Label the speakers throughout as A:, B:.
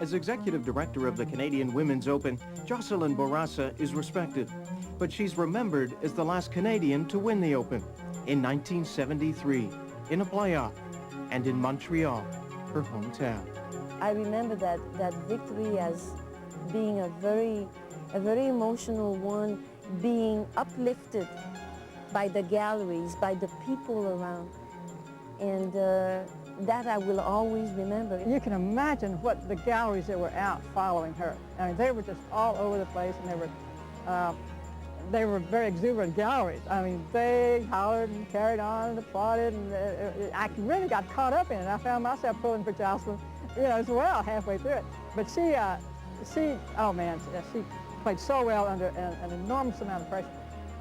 A: As executive director of the Canadian Women's Open, Jocelyne Bourassa is respected, but she's remembered as the last Canadian to win the Open in 1973, in a playoff, and in Montreal, her hometown.
B: I remember that victory as being a very emotional one, being uplifted by the galleries, by the people around, and that I will always remember.
C: You can imagine what the galleries that were out following her. I mean, they were just all over the place, and they were very exuberant galleries. I mean, they hollered and carried on and applauded, and I really got caught up in it. I found myself pulling for Jocelyne, as well halfway through it. But she, oh man, she played so well under an enormous amount of pressure.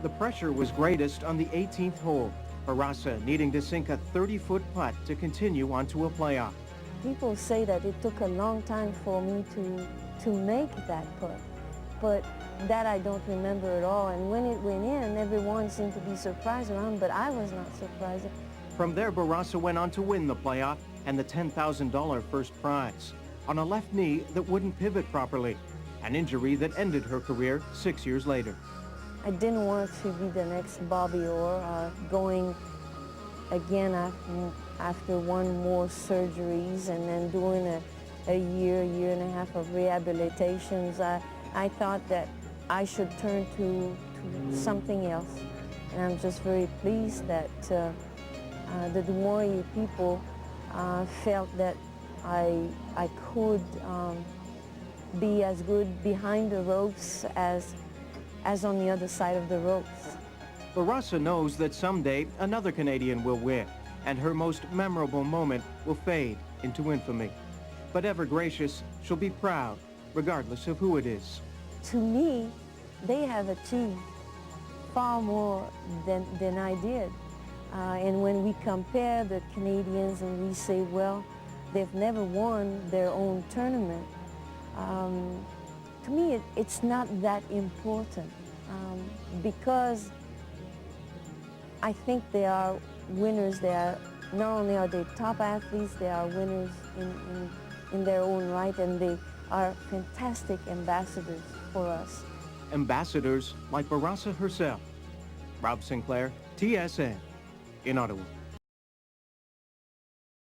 A: The pressure was greatest on the 18th hole, Bourassa needing to sink a 30-foot putt to continue onto a playoff.
B: People say that it took a long time for me to make that putt, but that I don't remember at all. And when it went in, everyone seemed to be surprised around, but I was not surprised.
A: From there, Bourassa went on to win the playoff and the $10,000 first prize on a left knee that wouldn't pivot properly, an injury that ended her career 6 years later.
B: I didn't want to be the next Bobby Orr, going again after one more surgeries and then doing a year and a half of rehabilitations. I thought that I should turn to something else. And I'm just very pleased that the Maurier people felt that I could be as good behind the ropes as on the other side of the ropes.
A: Bourassa knows that someday another Canadian will win, and her most memorable moment will fade into infamy. But ever gracious, she'll be proud, regardless of who it is.
B: To me, they have achieved far more than I did. And when we compare the Canadians and we say, well, they've never won their own tournament, to me, it's not that important, because I think they are winners. They are, not only are they top athletes, they are winners in their own right, and they are fantastic ambassadors for us.
A: Ambassadors like Bourassa herself. Rob Sinclair, TSN, in Ottawa.